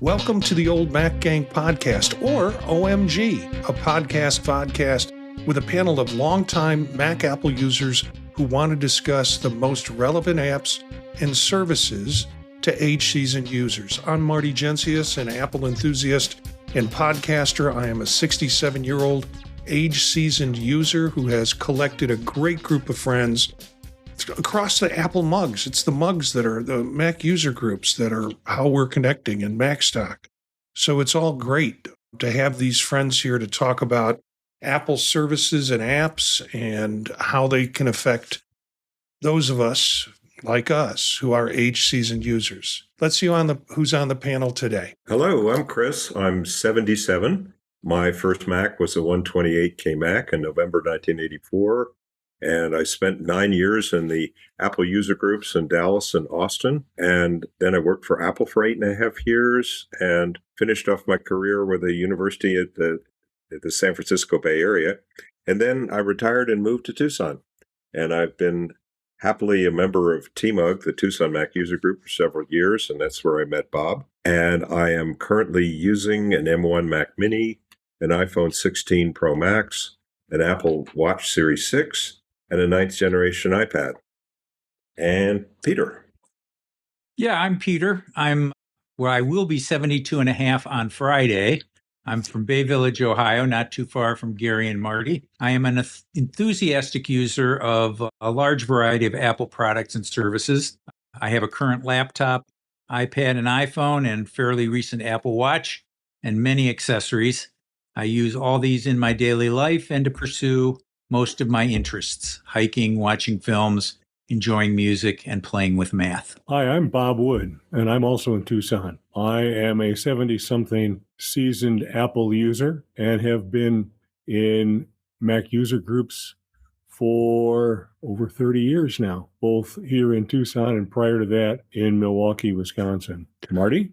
Welcome to the Old Mac Gang podcast, or OMG, a podcast with a panel of longtime Mac Apple users who want to discuss the most relevant apps and services to age-seasoned users. I'm Marty, an Apple enthusiast and podcaster. I am a 67-year-old age-seasoned user who has collected a great group of friends across the Apple mugs. It's the mugs that are the Mac user groups that are how we're connecting in Macstock. So it's all great to have these friends here to talk about Apple services and apps and how they can affect those of us like us who are age-seasoned users. Let's see who's on the panel today. Hello, I'm Chris. I'm 77. My first Mac was a 128K Mac in November 1984. And I spent 9 years in the Apple user groups in Dallas and Austin. And then I worked for Apple for 8.5 years and finished off my career with a university at the San Francisco Bay Area. And then I retired and moved to Tucson. And I've been happily a member of TMUG, the Tucson Mac user group, for several years. And that's where I met Bob. And I am currently using an M1 Mac Mini, an iPhone 16 Pro Max, an Apple Watch Series 6, and a 9th generation iPad. And Peter. Yeah, I'm Peter. I will be 72 and a half on Friday. I'm from Bay Village, Ohio, not too far from Gary and Marty. I am an enthusiastic user of a large variety of Apple products and services. I have a current laptop, iPad, and iPhone, and fairly recent Apple Watch, and many accessories. I use all these in my daily life and to pursue most of my interests: hiking, watching films, enjoying music, and playing with math. Hi, I'm Bob Wood, and I'm also in Tucson. I am a 70-something seasoned Apple user and have been in Mac user groups for over 30 years now, both here in Tucson and prior to that in Milwaukee, Wisconsin. Marty?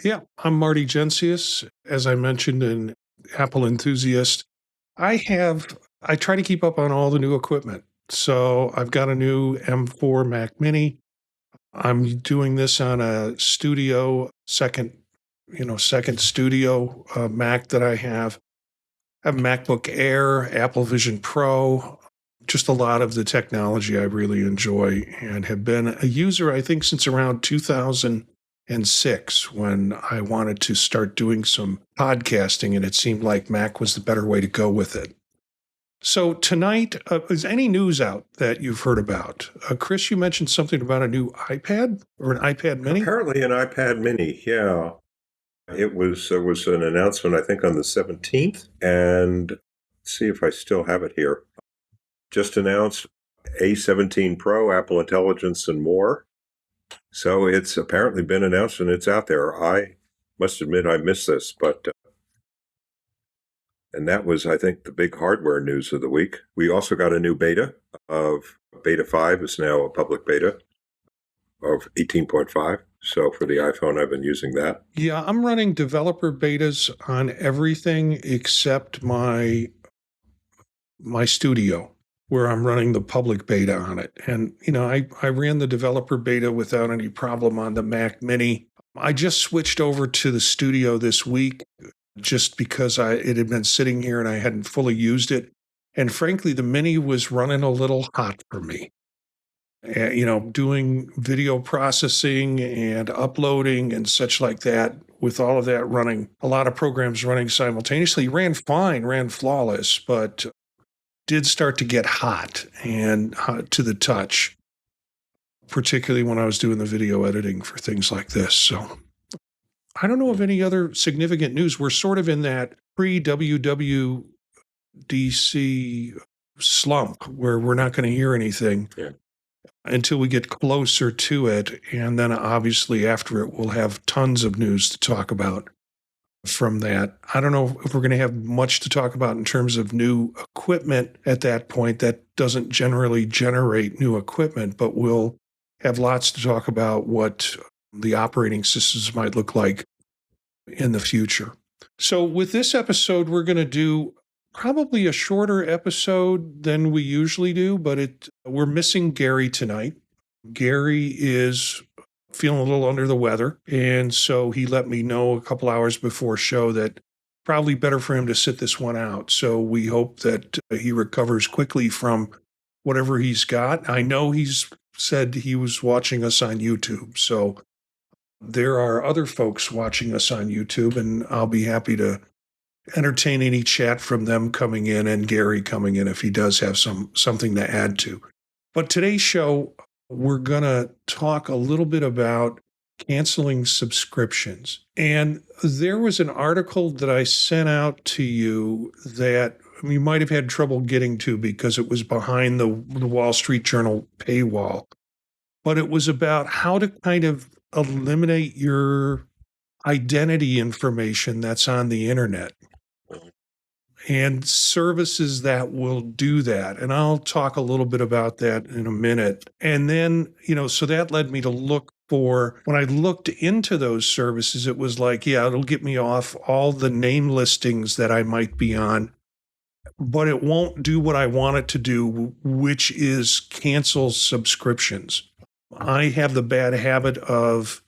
Yeah, I'm Marty Gencius, as I mentioned, an Apple enthusiast. I try to keep up on all the new equipment. So I've got a new M4 Mac Mini. I'm doing this on a second studio Mac that I have. I have a MacBook Air, Apple Vision Pro, just a lot of the technology I really enjoy and have been a user, I think, since around 2006 when I wanted to start doing some podcasting, and it seemed like Mac was the better way to go with it. So tonight, is any news out that you've heard about? Chris, you mentioned something about a new iPad or an iPad Mini? Apparently an iPad Mini, yeah. There was an announcement, I think, on the 17th. And let's see if I still have it here. Just announced A17 Pro, Apple Intelligence, and more. So it's apparently been announced and it's out there. I must admit I missed this, but... And that was, I think, the big hardware news of the week. We also got a new beta of Beta 5 is now a public beta of 18.5. So for the iPhone, I've been using that. Yeah, I'm running developer betas on everything except my studio, where I'm running the public beta on it. And, I ran the developer beta without any problem on the Mac Mini. I just switched over to the studio this week, just because it had been sitting here and I hadn't fully used it. And frankly, the Mini was running a little hot for me. Doing video processing and uploading and such like that, with all of that running, a lot of programs running simultaneously, ran fine, ran flawless, but did start to get hot and hot to the touch, particularly when I was doing the video editing for things like this. So I don't know of any other significant news. We're sort of in that pre-WWDC slump where we're not going to hear anything until we get closer to it. And then obviously after it, we'll have tons of news to talk about from that. I don't know if we're going to have much to talk about in terms of new equipment at that point. That doesn't generally generate new equipment, but we'll have lots to talk about what the operating systems might look like in the future. So with this episode, we're going to do probably a shorter episode than we usually do, but we're missing Gary tonight. Gary is feeling a little under the weather. And so he let me know a couple hours before show that probably better for him to sit this one out. So we hope that he recovers quickly from whatever he's got. I know he's said he was watching us on YouTube. So there are other folks watching us on YouTube, and I'll be happy to entertain any chat from them coming in and Gary coming in if he does have something to add to. But today's show, we're going to talk a little bit about canceling subscriptions. And there was an article that I sent out to you that you might have had trouble getting to because it was behind the Wall Street Journal paywall. But it was about how to kind of eliminate your identity information that's on the internet and services that will do that. And I'll talk a little bit about that in a minute. And then, so that led me to look for, when I looked into those services, it was like, yeah, it'll get me off all the name listings that I might be on, but it won't do what I want it to do, which is cancel subscriptions. I have the bad habit of,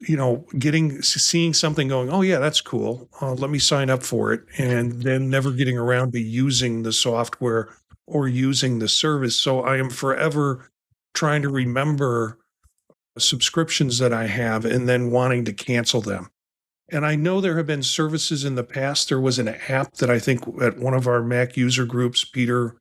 seeing something going, oh yeah, that's cool. Let me sign up for it. And then never getting around to using the software or using the service. So I am forever trying to remember subscriptions that I have and then wanting to cancel them. And I know there have been services in the past. There was an app that I think at one of our Mac user groups, Peter,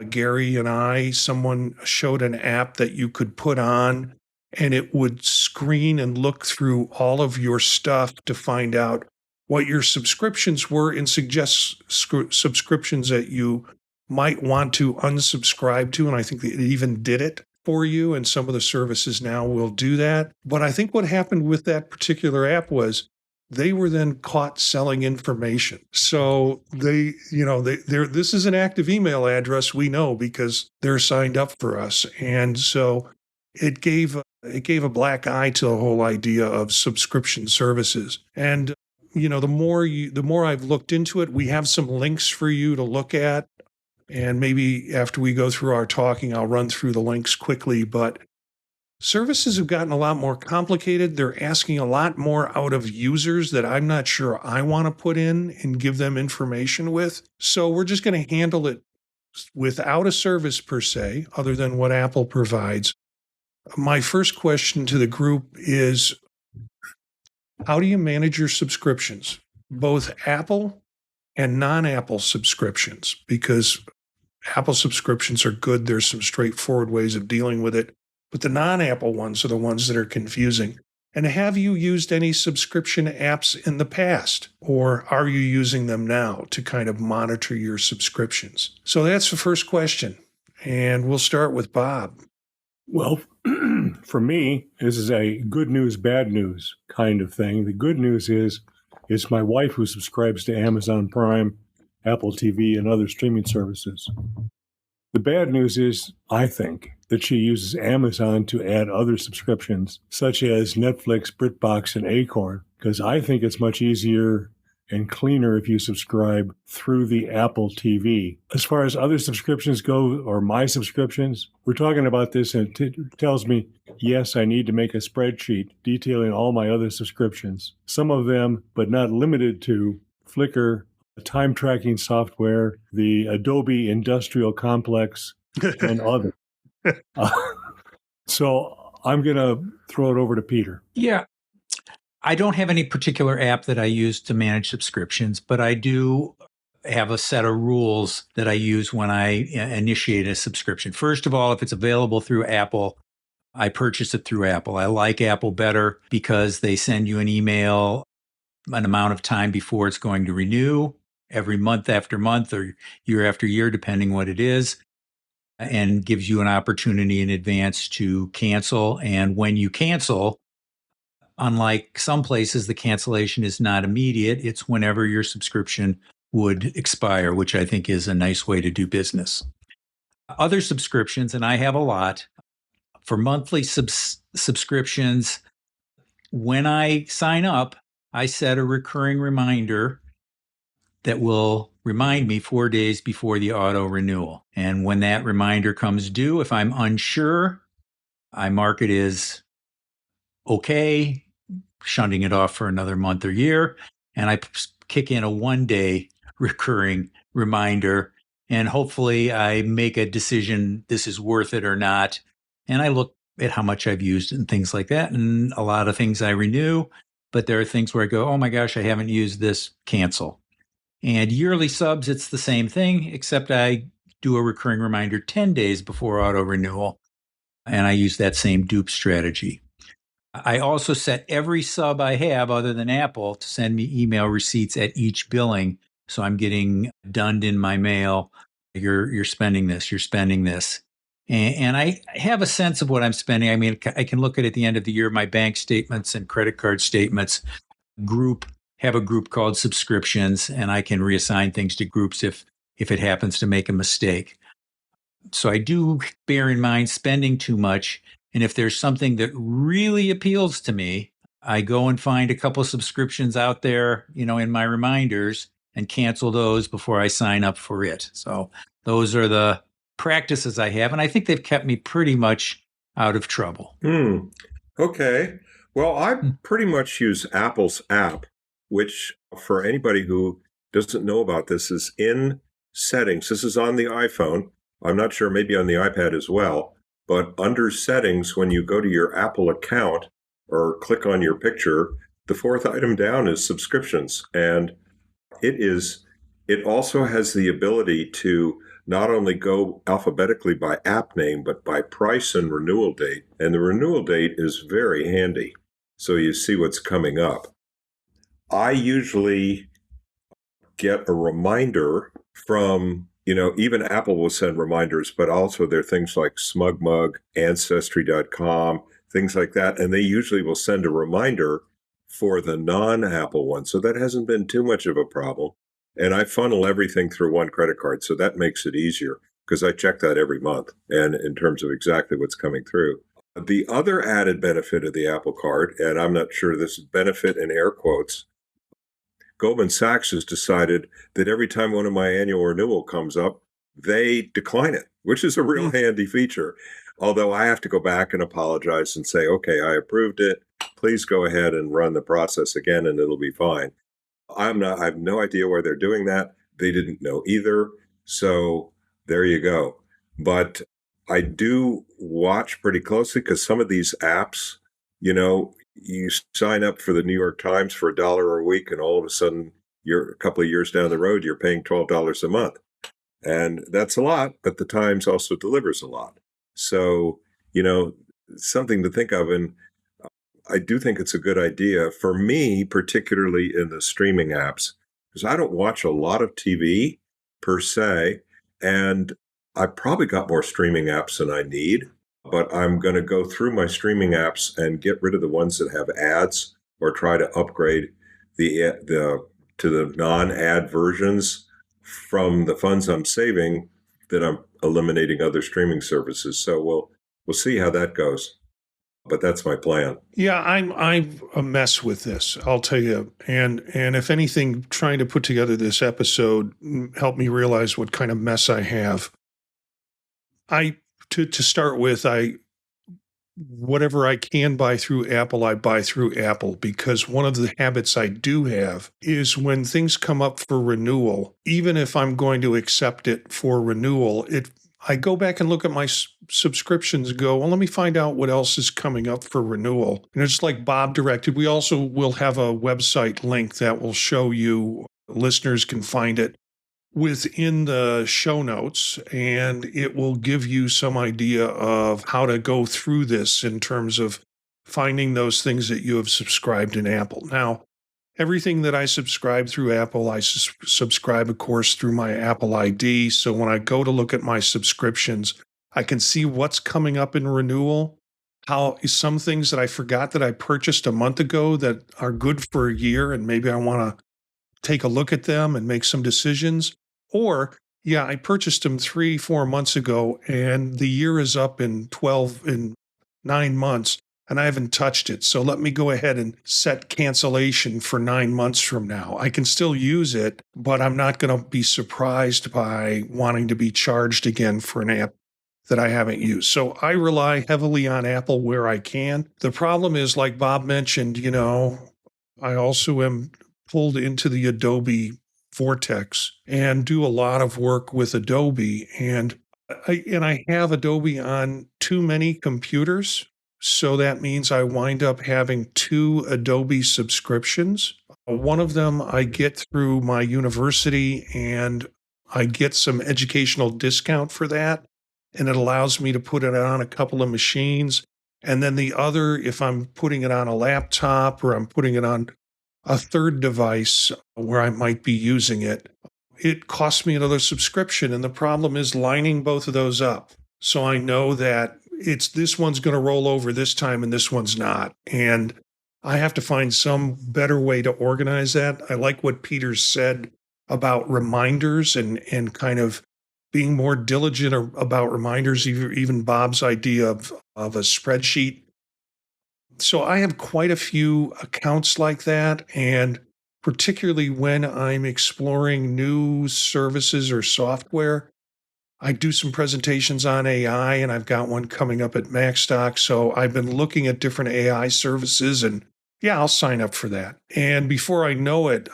Gary, and someone showed an app that you could put on and it would screen and look through all of your stuff to find out what your subscriptions were and suggest subscriptions that you might want to unsubscribe to. And I think it even did it for you. And some of the services now will do that. But I think what happened with that particular app was they were then caught selling information. So this is an active email address, we know, because they're signed up for us. And so it gave a black eye to the whole idea of subscription services. And the more I've looked into it, we have some links for you to look at. And maybe after we go through our talking, I'll run through the links quickly. But services have gotten a lot more complicated. They're asking a lot more out of users that I'm not sure I want to put in and give them information with. So we're just going to handle it without a service per se, other than what Apple provides. My first question to the group is, how do you manage your subscriptions, both Apple and non-Apple subscriptions? Because Apple subscriptions are good. There's some straightforward ways of dealing with it. But the non-Apple ones are the ones that are confusing. And have you used any subscription apps in the past? Or are you using them now to kind of monitor your subscriptions? So that's the first question. And we'll start with Bob. Well, for me, this is a good news, bad news kind of thing. The good news is it's my wife who subscribes to Amazon Prime, Apple TV, and other streaming services. The bad news is, I think, that she uses Amazon to add other subscriptions, such as Netflix, BritBox, and Acorn, because I think it's much easier and cleaner if you subscribe through the Apple TV. As far as other subscriptions go, or my subscriptions, we're talking about this and it tells me, yes, I need to make a spreadsheet detailing all my other subscriptions. Some of them, but not limited to, Flickr, time tracking software, the Adobe Industrial Complex, and others. So I'm going to throw it over to Peter. Yeah. I don't have any particular app that I use to manage subscriptions, but I do have a set of rules that I use when I initiate a subscription. First of all, if it's available through Apple, I purchase it through Apple. I like Apple better because they send you an email an amount of time before it's going to renew, every month after month or year after year, depending what it is, and gives you an opportunity in advance to cancel. And when you cancel, unlike some places, the cancellation is not immediate. It's whenever your subscription would expire, which I think is a nice way to do business. Other subscriptions, and I have a lot, for monthly subscriptions, when I sign up, I set a recurring reminder that will remind me 4 days before the auto renewal. And when that reminder comes due, if I'm unsure, I mark it as okay, shunting it off for another month or year. And I kick in a 1-day recurring reminder. And hopefully I make a decision, this is worth it or not. And I look at how much I've used and things like that. And a lot of things I renew, but there are things where I go, oh my gosh, I haven't used this, cancel. And yearly subs, it's the same thing, except I do a recurring reminder 10 days before auto renewal. And I use that same dupe strategy. I also set every sub I have other than Apple to send me email receipts at each billing. So I'm getting dunned in my mail. You're spending this, you're spending this. And I have a sense of what I'm spending. I mean, I can look at the end of the year, my bank statements and credit card statements, have a group called subscriptions, and I can reassign things to groups if it happens to make a mistake. So I do bear in mind spending too much. And if there's something that really appeals to me, I go and find a couple subscriptions out there, in my reminders and cancel those before I sign up for it. So those are the practices I have. And I think they've kept me pretty much out of trouble. Okay. Well, I pretty much use Apple's app, which for anybody who doesn't know about this is in settings. This is on the iPhone. I'm not sure, maybe on the iPad as well. But under settings, when you go to your Apple account or click on your picture, the fourth item down is subscriptions. And it also has the ability to not only go alphabetically by app name, but by price and renewal date. And the renewal date is very handy. So you see what's coming up. I usually get a reminder from, even Apple will send reminders, but also there are things like SmugMug, Ancestry.com, things like that. And they usually will send a reminder for the non-Apple one. So that hasn't been too much of a problem. And I funnel everything through one credit card. So that makes it easier because I check that every month and in terms of exactly what's coming through. The other added benefit of the Apple Card, and I'm not sure this is benefit in air quotes, Goldman Sachs has decided that every time one of my annual renewal comes up, they decline it, which is a real handy feature. Although I have to go back and apologize and say, okay, I approved it. Please go ahead and run the process again and it'll be fine. I have no idea why they're doing that. They didn't know either. So there you go. But I do watch pretty closely because some of these apps, you sign up for the New York Times for $1 a week, and all of a sudden, you're a couple of years down the road, you're paying $12 a month. And that's a lot, but the Times also delivers a lot. So, something to think of. And I do think it's a good idea for me, particularly in the streaming apps, because I don't watch a lot of TV per se, and I probably got more streaming apps than I need. But I'm going to go through my streaming apps and get rid of the ones that have ads or try to upgrade to the non-ad versions from the funds I'm saving that I'm eliminating other streaming services. So we'll see how that goes. But that's my plan. Yeah, I'm a mess with this, I'll tell you. And if anything, trying to put together this episode helped me realize what kind of mess I have. To start with, whatever I can buy through Apple, I buy through Apple, because one of the habits I do have is when things come up for renewal, even if I'm going to accept it for renewal, I go back and look at my subscriptions and go, well, let me find out what else is coming up for renewal. And it's like Bob directed. We also will have a website link that will show you, listeners can find it within the show notes, and it will give you some idea of how to go through this in terms of finding those things that you have subscribed in Apple. Now, everything that I subscribe through Apple, I subscribe, of course, through my Apple ID. So when I go to look at my subscriptions, I can see what's coming up in renewal, how some things that I forgot that I purchased a month ago that are good for a year, and maybe I want to take a look at them and make some decisions. Or, I purchased them 3-4 months ago and the year is up in 9 months and I haven't touched it. So let me go ahead and set cancellation for 9 months from now. I can still use it, but I'm not going to be surprised by wanting to be charged again for an app that I haven't used. So I rely heavily on Apple where I can. The problem is, like Bob mentioned, I also am pulled into the Adobe vortex and do a lot of work with Adobe. And I have Adobe on too many computers. So that means I wind up having 2 Adobe subscriptions. One of them I get through my university, and I get some educational discount for that. And it allows me to put it on a couple of machines. And then the other, if I'm putting it on a laptop or I'm putting it on a third device where I might be using it, it costs me another subscription. And the problem is lining both of those up. So I know that this one's going to roll over this time and this one's not. And I have to find some better way to organize that. I like what Peter said about reminders and kind of being more diligent about reminders, even Bob's idea of a spreadsheet. So I have quite a few accounts like that. And particularly when I'm exploring new services or software, I do some presentations on AI, and I've got one coming up at MacStock. So I've been looking at different AI services, and yeah, I'll sign up for that. And before I know it,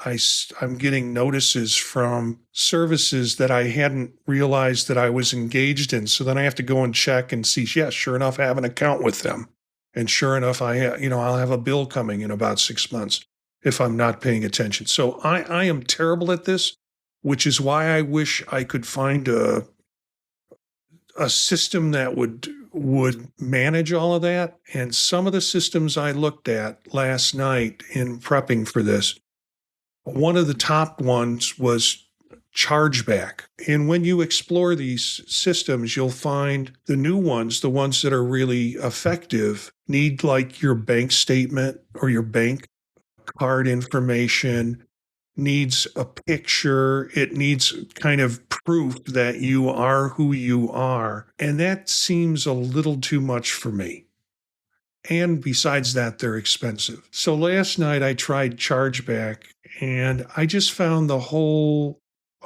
I'm getting notices from services that I hadn't realized that I was engaged in. So then I have to go and check and see, yeah, sure enough, I have an account with them. And sure enough, I'll have a bill coming in about 6 months if I'm not paying attention. So I am terrible at this, which is why I wish I could find a system that would manage all of that. And some of the systems I looked at last night in prepping for this, one of the top ones was Chargeback. And when you explore these systems, you'll find the new ones, the ones that are really effective, need like your bank statement or your bank card information, needs a picture. It needs kind of proof that you are who you are. And that seems a little too much for me. And besides that, they're expensive. So last night I tried Chargeback, and I just found the whole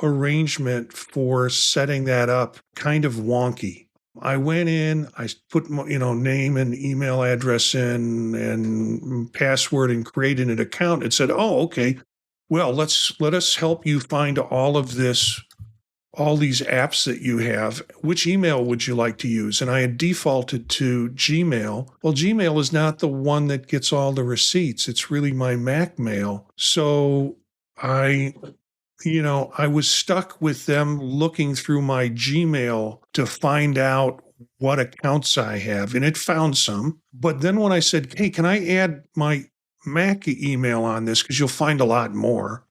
arrangement for setting that up kind of wonky. I went in, I put name and email address in and password and created an account. It said, oh, okay. Well, let us help you find all these apps that you have. Which email would you like to use? And I had defaulted to Gmail. Well, Gmail is not the one that gets all the receipts. It's really my Mac mail. So I was stuck with them looking through my Gmail to find out what accounts I have. And it found some. But then when I said, hey, can I add my Mac email on this, because you'll find a lot more,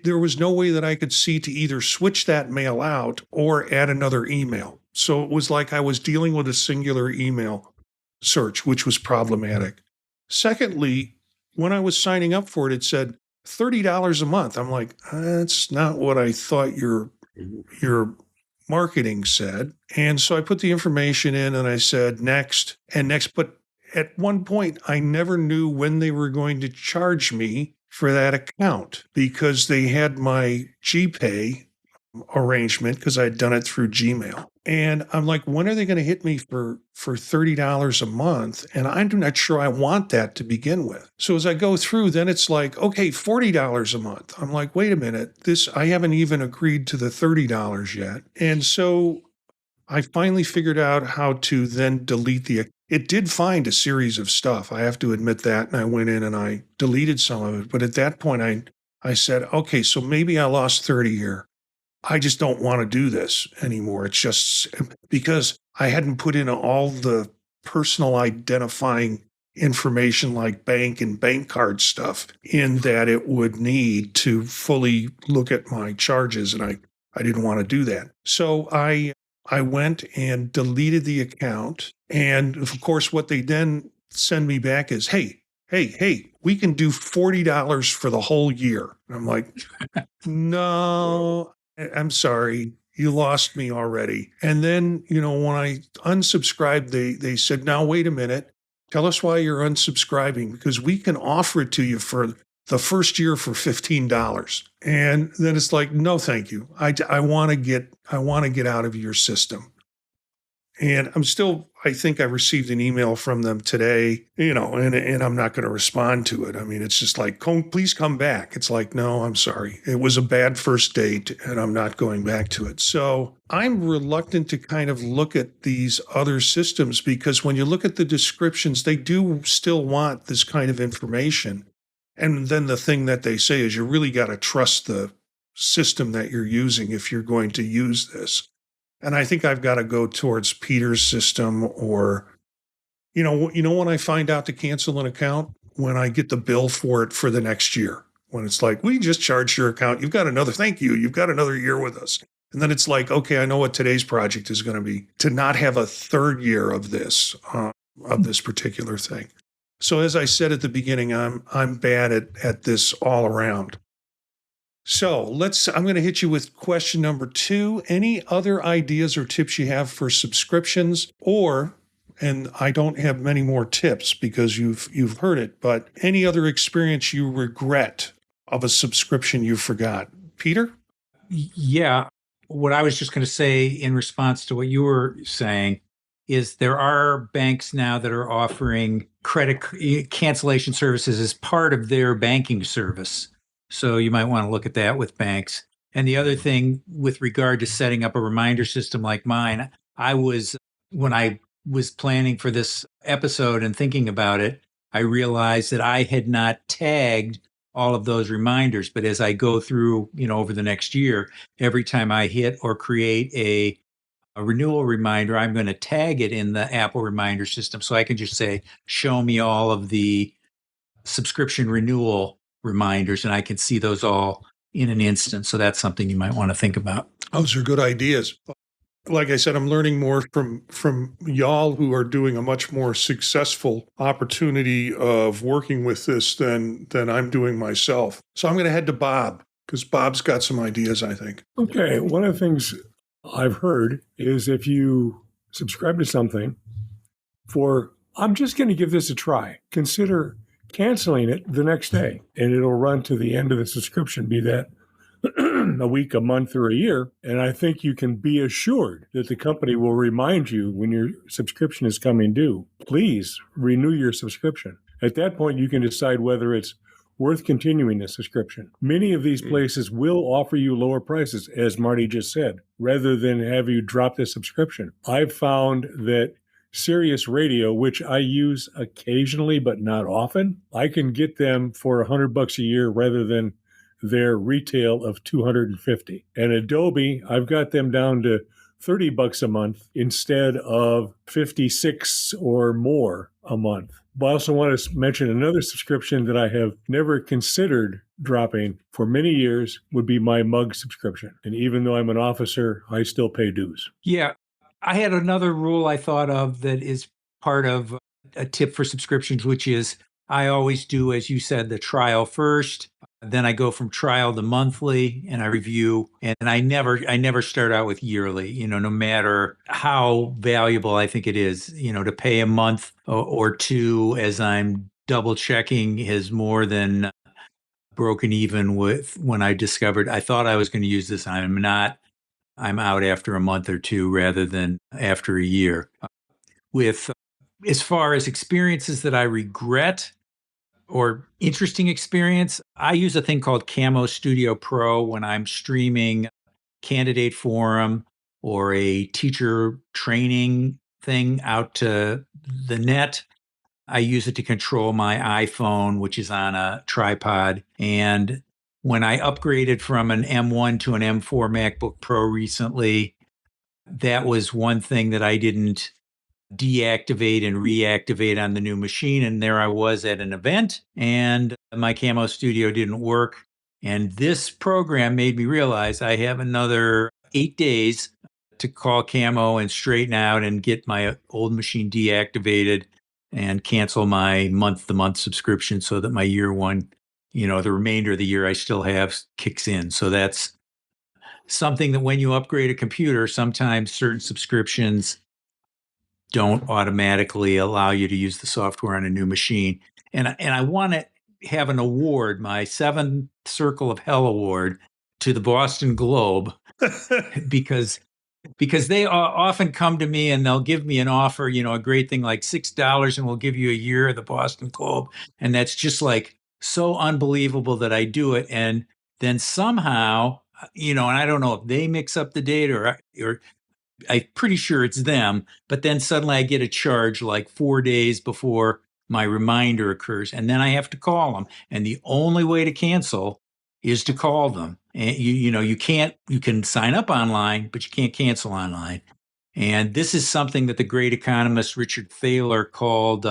there was no way that I could see to either switch that mail out or add another email. So it was like I was dealing with a singular email search, which was problematic. Secondly, when I was signing up for it, it said $30 a month. I'm like, that's not what I thought your marketing said. And so I put the information in and I said next and next. But at one point, I never knew when they were going to charge me for that account, because they had my GPay arrangement because I had done it through Gmail. And I'm like, when are they going to hit me for $30 a month? And I'm not sure I want that to begin with. So as I go through, then it's like, okay, $40 a month. I'm like, wait a minute, I haven't even agreed to the $30 yet. And so I finally figured out how to then delete it did find a series of stuff. I have to admit that. And I went in and I deleted some of it. But at that point, I said, okay, so maybe I lost 30 here. I just don't want to do this anymore. It's just because I hadn't put in all the personal identifying information like bank and bank card stuff in that it would need to fully look at my charges. And I didn't want to do that. So I went and deleted the account. And of course, what they then send me back is, hey, we can do $40 for the whole year. And I'm like, no, I'm sorry. You lost me already. And then, when I unsubscribed, they said, now, wait a minute. Tell us why you're unsubscribing, because we can offer it to you for the first year for $15. And then it's like, no, thank you. I want to get out of your system. And I think I received an email from them today, and I'm not going to respond to it. I mean, it's just like, please come back. It's like, no, I'm sorry. It was a bad first date and I'm not going back to it. So I'm reluctant to kind of look at these other systems because when you look at the descriptions, they do still want this kind of information. And then the thing that they say is you really got to trust the system that you're using if you're going to use this. And I think I've got to go towards Peter's system or, when I find out to cancel an account, when I get the bill for it for the next year, when it's like, we just charged your account. You've got another year with us. And then it's like, okay, I know what today's project is going to be to not have a third year of this particular thing. So as I said at the beginning, I'm bad at this all around. So I'm going to hit you with question number 2. Any other ideas or tips you have for subscriptions and I don't have many more tips because you've heard it, but any other experience you regret of a subscription you forgot? Peter? Yeah. What I was just going to say in response to what you were saying is there are banks now that are offering credit cancellation services as part of their banking service. So you might want to look at that with banks. And the other thing with regard to setting up a reminder system like mine, when I was planning for this episode and thinking about it, I realized that I had not tagged all of those reminders. But as I go through, over the next year, every time I hit or create a renewal reminder, I'm going to tag it in the Apple reminder system. So I can just say, show me all of the subscription renewal reminders, and I can see those all in an instant. So that's something you might want to think about. Those are good ideas. Like I said, I'm learning more from y'all who are doing a much more successful opportunity of working with this than I'm doing myself. So I'm going to head to Bob because Bob's got some ideas, I think. Okay. One of the things I've heard is if you subscribe to something I'm just going to give this a try, consider canceling it the next day, and it'll run to the end of the subscription, be that a week, a month, or a year. And I think you can be assured that the company will remind you when your subscription is coming due. Please renew your subscription. At that point, you can decide whether it's worth continuing the subscription. Many of these places will offer you lower prices, as Marty just said, rather than have you drop the subscription. I've found that Sirius Radio, which I use occasionally but not often, I can get them for $100 a year rather than their retail of $250. And Adobe, I've got them down to $30 a month instead of $56 or more a month. But I also want to mention another subscription that I have never considered dropping for many years would be my mug subscription. And even though I'm an officer, I still pay dues. Yeah. I had another rule I thought of that is part of a tip for subscriptions, which is I always do, as you said, the trial first. Then I go from trial to monthly and I review. And I never start out with yearly, no matter how valuable I think it is, to pay a month or two as I'm double checking is more than broken even with when I discovered I thought I was going to use this. I'm not. I'm out after a month or two rather than after a year. With as far as experiences that I regret or interesting experience, I use a thing called Camo Studio Pro when I'm streaming candidate forum or a teacher training thing out to the net. I use it to control my iPhone, which is on a tripod. And when I upgraded from an M1 to an M4 MacBook Pro recently, that was one thing that I didn't deactivate and reactivate on the new machine. And there I was at an event and my Camo Studio didn't work. And this program made me realize I have another 8 days to call Camo and straighten out and get my old machine deactivated and cancel my month-to-month subscription so that my year one, the remainder of the year I still have kicks in. So that's something that when you upgrade a computer, sometimes certain subscriptions don't automatically allow you to use the software on a new machine. And I want to have an award, my 7th Circle of Hell Award, to the Boston Globe, because because they often come to me and they'll give me an offer, a great thing like $6 and we'll give you a year of the Boston Globe. And that's just like so unbelievable that I do it. And then somehow, and I don't know if they mix up the date or I'm pretty sure it's them, but then suddenly I get a charge like 4 days before my reminder occurs. And then I have to call them. And the only way to cancel is to call them. And you can sign up online, but you can't cancel online. And this is something that the great economist Richard Thaler called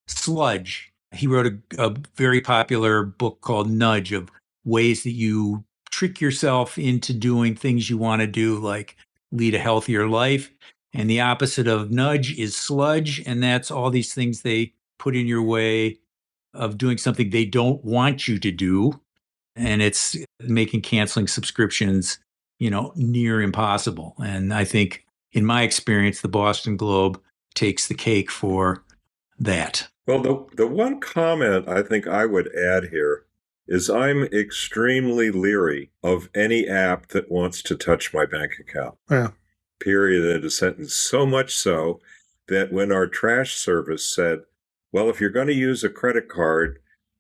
sludge. He wrote a very popular book called Nudge, of ways that you trick yourself into doing things you want to do, like lead a healthier life. And the opposite of nudge is sludge. And that's all these things they put in your way of doing something they don't want you to do. And it's making canceling subscriptions, near impossible. And I think, in my experience, the Boston Globe takes the cake for that. Well, the one comment I think I would add here is I'm extremely leery of any app that wants to touch my bank account. Yeah. Period. In a sentence. So much so that when our trash service said, well, if you're going to use a credit card,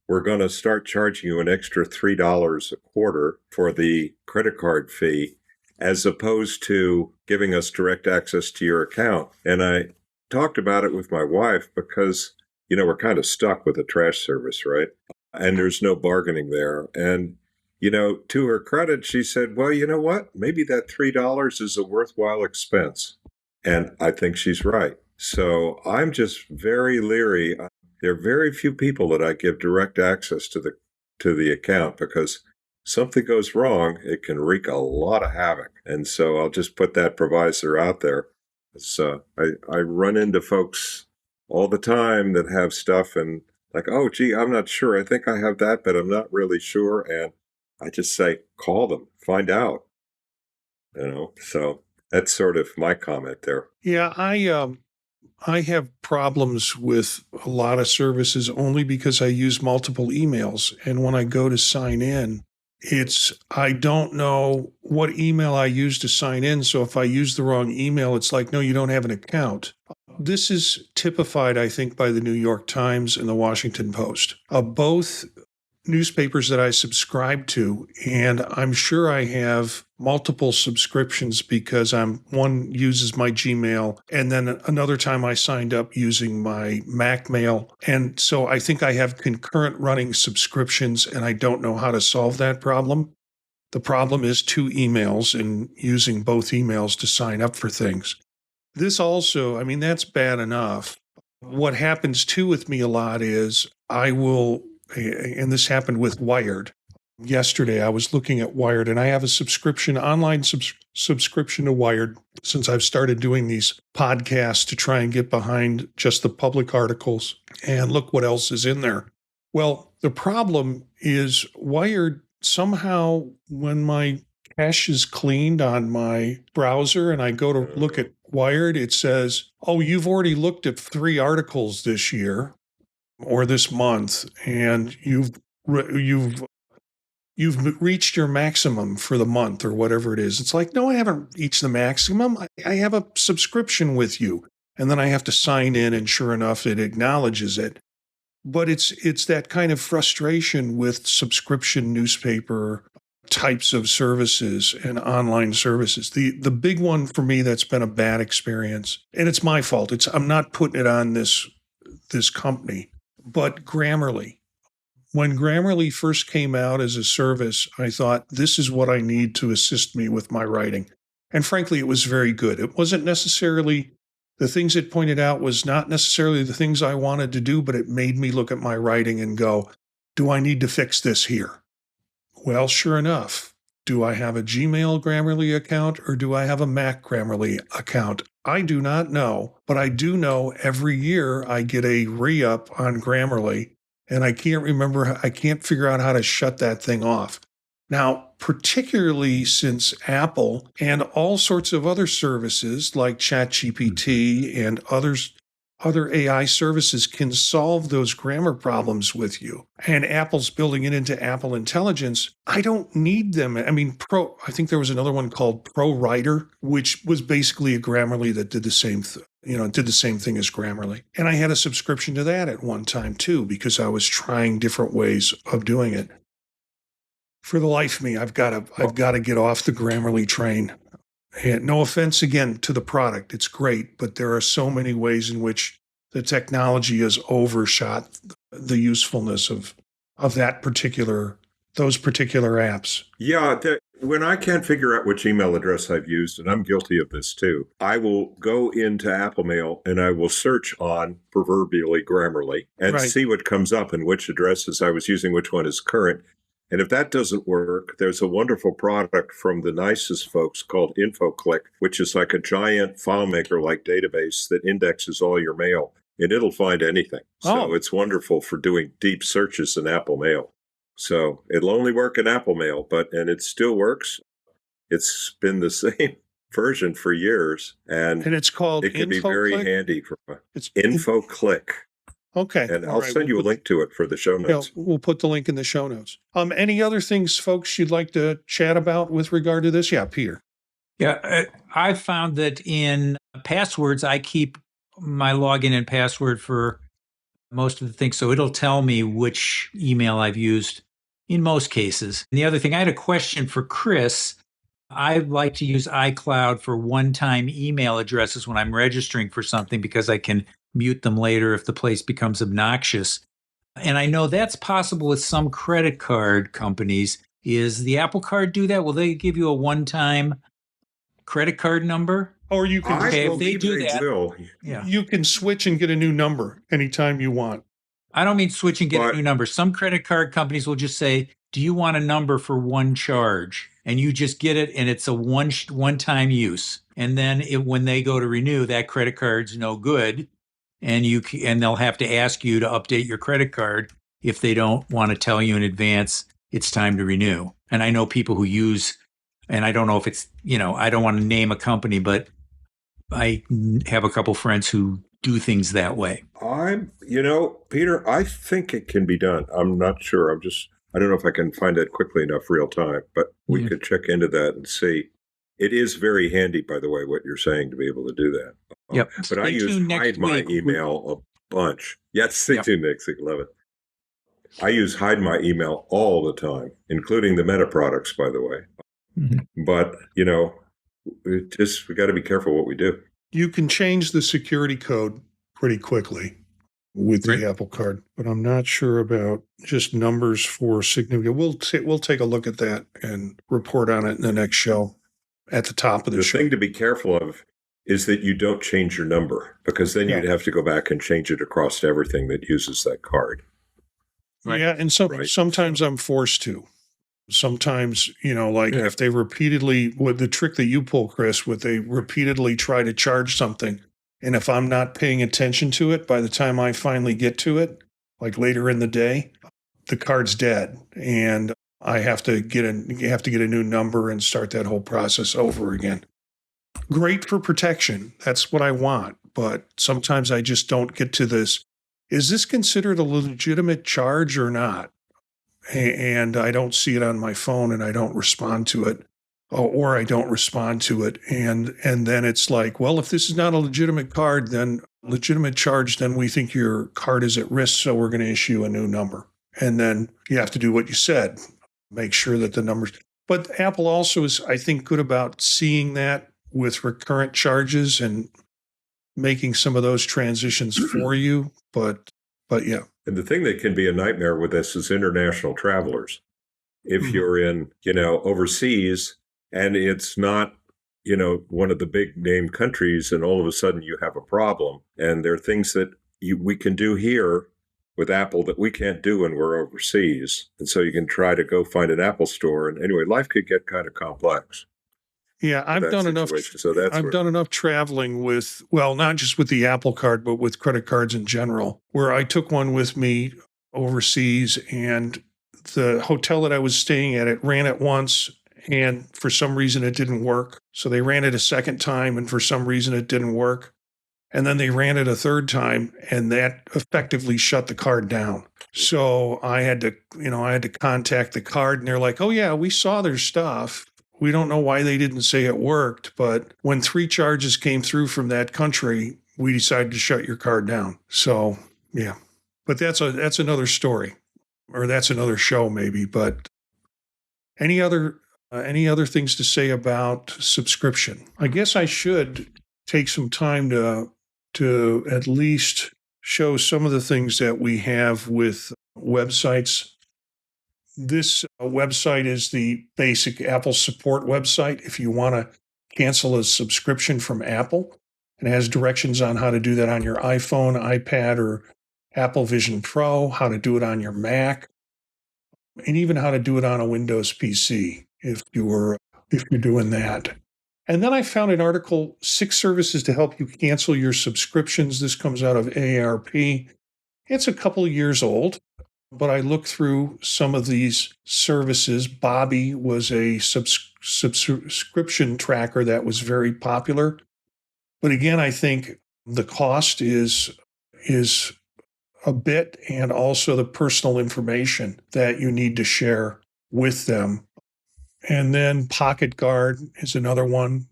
we're going to start charging you an extra $3 a quarter for the credit card fee, as opposed to giving us direct access to your account. And I talked about it with my wife because, we're kind of stuck with the trash service, right? And there's no bargaining there. And, to her credit, she said, well, you know what? Maybe that $3 is a worthwhile expense. And I think she's right. So I'm just very leery. There are very few people that I give direct access to the account, because something goes wrong, it can wreak a lot of havoc. And so I'll just put that provisor out there. So I run into folks all the time that have stuff and like, oh, gee, I'm not sure. I think I have that, but I'm not really sure. And I just say, call them, find out. So that's sort of my comment there. Yeah, I have problems with a lot of services only because I use multiple emails. And when I go to sign in, I don't know what email I use to sign in. So if I use the wrong email, it's like, no, you don't have an account. This is typified, I think, by the New York Times and the Washington Post, both newspapers that I subscribe to. And I'm sure I have multiple subscriptions because one uses my Gmail, and then another time I signed up using my Mac mail. And so I think I have concurrent running subscriptions, and I don't know how to solve that problem. The problem is 2 emails and using both emails to sign up for things. This also, that's bad enough. What happens too with me a lot is and this happened with Wired. Yesterday, I was looking at Wired, and I have a online subscription to Wired since I've started doing these podcasts to try and get behind just the public articles and look what else is in there. Well, the problem is Wired somehow, when my cache is cleaned on my browser and I go to look at Wired, it says, oh, you've already looked at 3 articles this year or this month, and you've reached your maximum for the month or whatever it is. It's like, no, I haven't reached the maximum. I have a subscription with you. And then I have to sign in, and sure enough, it acknowledges it. But it's that kind of frustration with subscription newspaper types of services and online services. The big one for me that's been a bad experience, and it's my fault. I'm not putting it on this company, but Grammarly. When Grammarly first came out as a service, I thought, this is what I need to assist me with my writing. And frankly, it was very good. It wasn't necessarily, the things it pointed out was not necessarily the things I wanted to do, but it made me look at my writing and go, do I need to fix this here? Well, sure enough, do I have a Gmail Grammarly account or do I have a Mac Grammarly account? I do not know, but I do know every year I get a re-up on Grammarly, and I can't figure out how to shut that thing off. Now, particularly since Apple and all sorts of other services like ChatGPT and others other AI services can solve those grammar problems with you. And Apple's building it into Apple Intelligence. I don't need them. I mean, I think there was another one called Pro Writer, which was basically a Grammarly that did the same thing. Did the same thing as Grammarly. And I had a subscription to that at one time too, because I was trying different ways of doing it. For the life of me, I've got to get off the Grammarly train. And no offense again to the product, it's great, but there are so many ways in which the technology has overshot the usefulness of those particular apps. Yeah, when I can't figure out which email address I've used, and I'm guilty of this too, I will go into Apple Mail and I will search on proverbially Grammarly and see what comes up and which addresses I was using, which one is current. And if that doesn't work, there's a wonderful product from the nicest folks called InfoClick, which is like a giant FileMaker-like database that indexes all your mail, and it'll find anything. So it's wonderful for doing deep searches in Apple Mail. So it'll only work in Apple Mail, and it still works. It's been the same version for years, and it's called it can be very handy. It's InfoClick. Okay. And I'll send you a link to it for the show notes. Yeah, we'll put the link in the show notes. Any other things, folks, you'd like to chat about with regard to this? Yeah, Peter. Yeah, I've found that in passwords, I keep my login and password for most of the things. So it'll tell me which email I've used in most cases. And the other thing, I had a question for Chris. I like to use iCloud for one-time email addresses when I'm registering for something because I can mute them later if the place becomes obnoxious. And I know that's possible with some credit card companies. Is the Apple Card do that? Will they give you a one-time credit card number? Or you can if they do that, yeah, you can switch and get a new number anytime you want. I don't mean switch and get a new number. Some credit card companies will just say, do you want a number for one charge? And you just get it, and it's a one-time use. And then when they go to renew, that credit card's no good. And they'll have to ask you to update your credit card if they don't want to tell you in advance it's time to renew. And I know people who use, and I don't know if it's, I don't want to name a company, but I have a couple friends who do things that way. Peter, I think it can be done. I'm not sure. I don't know if I can find it quickly enough real time, but we could check into that and see. It is very handy, by the way, what you're saying, to be able to do that. Yep. But I use Hide My Email a bunch. Yes, stay tuned next week. Love it. I use Hide My Email all the time, including the Meta products, by the way. Mm-hmm. But, we got to be careful what we do. You can change the security code pretty quickly with the Apple Card, but I'm not sure about just numbers for significant. We'll take a look at that and report on it in the next show at the top of the show. The thing to be careful of is that you don't change your number, because then you'd have to go back and change it across to everything that uses that card. Right. Yeah, and sometimes I'm forced to. Sometimes, if they repeatedly, with the trick that you pull, Chris, they repeatedly try to charge something, and if I'm not paying attention to it, by the time I finally get to it, like later in the day, the card's dead, and I have to get a new number and start that whole process over again. Great for protection. That's what I want. But sometimes I just don't get to this. Is this considered a legitimate charge or not? And I don't see it on my phone, and I don't respond to it, or I don't respond to it. And then it's like, well, if this is not a legitimate charge, then we think your card is at risk, so we're going to issue a new number. And then you have to do what you said. Make sure that the numbers. But Apple also is, I think, good about seeing that with recurrent charges and making some of those transitions for you. But yeah. And the thing that can be a nightmare with this is international travelers. If you're in, overseas, and it's not, one of the big name countries, and all of a sudden you have a problem, and there are things that we can do here with Apple that we can't do when we're overseas. And so you can try to go find an Apple store. And anyway, life could get kind of complex. Yeah, I've done enough. I've done enough traveling with, not just with the Apple Card, but with credit cards in general, where I took one with me overseas, and the hotel that I was staying at, it ran it once, and for some reason it didn't work. So they ran it a second time, and for some reason it didn't work. And then they ran it a third time, and that effectively shut the card down. So I had to contact the card, and they're like, "Oh yeah, we saw their stuff. We don't know why they didn't say it worked, but when 3 charges came through from that country, we decided to shut your card down." So yeah, but that's another story, or that's another show maybe. But any other things to say about subscription? I guess I should take some time to at least show some of the things that we have with websites. This website is the basic Apple support website. If you want to cancel a subscription from Apple, it has directions on how to do that on your iPhone, iPad, or Apple Vision Pro, how to do it on your Mac, and even how to do it on a Windows PC if you're doing that. And then I found an article, 6 services to help you cancel your subscriptions. This comes out of AARP. It's a couple of years old, but I looked through some of these services. Bobby was a subscription tracker that was very popular. But again, I think the cost is a bit, and also the personal information that you need to share with them. And then Pocket Guard is another one.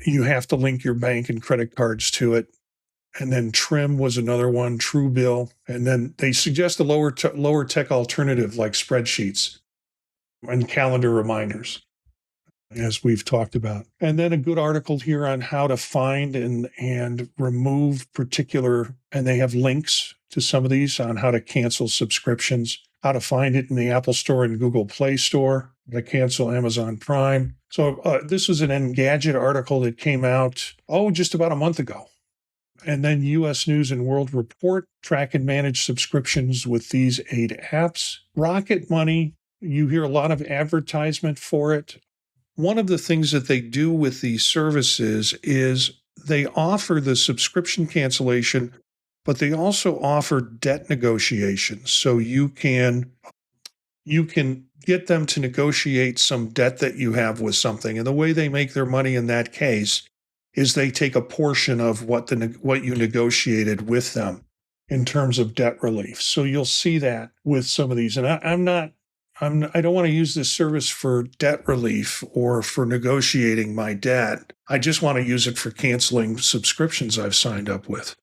You have to link your bank and credit cards to it. And then Trim was another one, Truebill. And then they suggest a lower tech alternative like spreadsheets and calendar reminders, as we've talked about. And then a good article here on how to find and remove particular, and they have links to some of these on how to cancel subscriptions, how to find it in the Apple Store and Google Play Store, how to cancel Amazon Prime. So this was an Engadget article that came out, just about a month ago. And then U.S. News and World Report, track and manage subscriptions with these 8 apps. Rocket Money, you hear a lot of advertisement for it. One of the things that they do with these services is they offer the subscription cancellation, but they also offer debt negotiations. So you can get them to negotiate some debt that you have with something. And the way they make their money in that case is they take a portion of what you negotiated with them in terms of debt relief. So you'll see that with some of these. And I don't want to use this service for debt relief or for negotiating my debt. I just want to use it for canceling subscriptions I've signed up with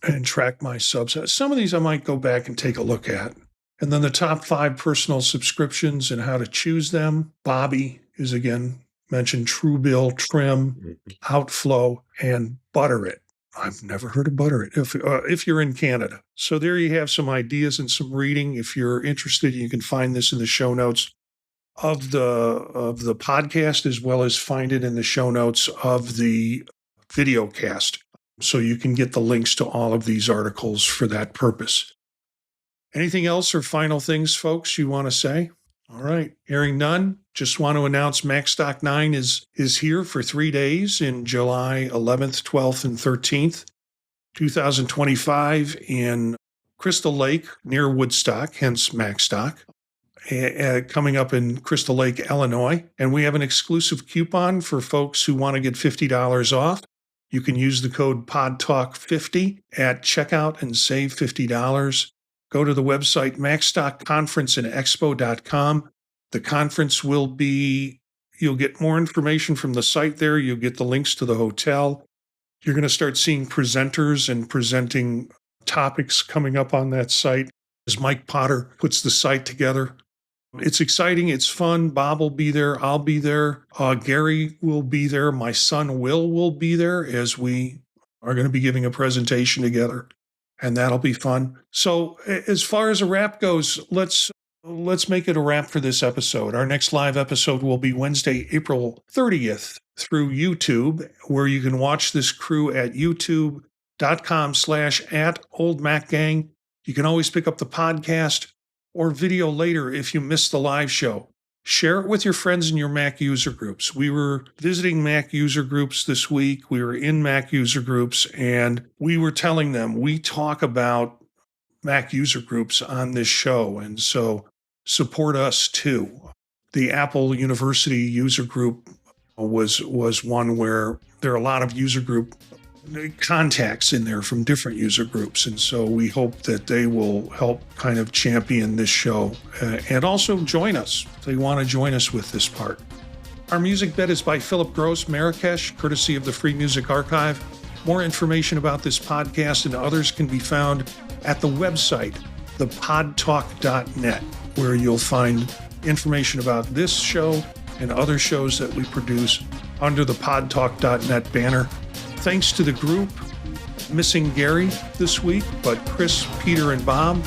and track my subs. Some of these I might go back and take a look at. And then the top 5 personal subscriptions and how to choose them. Bobby is again mentioned, Truebill, Trim, Outflow, and Butter It. I've never heard of Butter It if you're in Canada. So there you have some ideas and some reading. If you're interested, you can find this in the show notes of the podcast, as well as find it in the show notes of the video cast. So you can get the links to all of these articles for that purpose. Anything else or final things, folks, you want to say? All right. Hearing none, just want to announce Macstock 9 is here for 3 days in July 11th, 12th, and 13th, 2025 in Crystal Lake near Woodstock, hence Macstock, coming up in Crystal Lake, Illinois. And we have an exclusive coupon for folks who want to get $50 off. You can use the code PodTalk50 at checkout and save $50. Go to the website macstockconferenceandexpo.com. The conference you'll get more information from the site there. You'll get the links to the hotel. You're going to start seeing presenters and presenting topics coming up on that site as Mike Potter puts the site together. It's exciting. It's fun. Bob will be there. I'll be there. Gary will be there. My son will be there, as we are going to be giving a presentation together. And that'll be fun. So as far as a wrap goes, let's make it a wrap for this episode. Our next live episode will be Wednesday, April 30th through YouTube, where you can watch this crew at youtube.com/@oldmacgang. You can always pick up the podcast or video later if you missed the live show. Share it with your friends in your Mac user groups. We were visiting Mac user groups this week. We were in Mac user groups, and we were telling them we talk about Mac user groups on this show, and so support us too. The Apple University user group was one where there are a lot of user group contacts in there from different user groups. And so we hope that they will help kind of champion this show and also join us if they want to join us with this part. Our music bed is by Philip Gross, Marrakesh, courtesy of the Free Music Archive. More information about this podcast and others can be found at the website, thepodtalk.net, where you'll find information about this show and other shows that we produce under the podtalk.net banner. Thanks to the group, missing Gary this week, but Chris, Peter, and Bob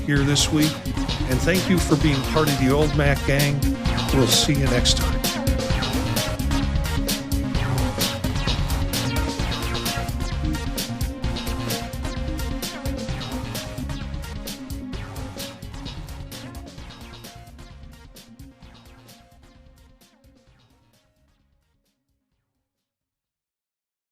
here this week. And thank you for being part of the Old Mac Gang. We'll see you next time.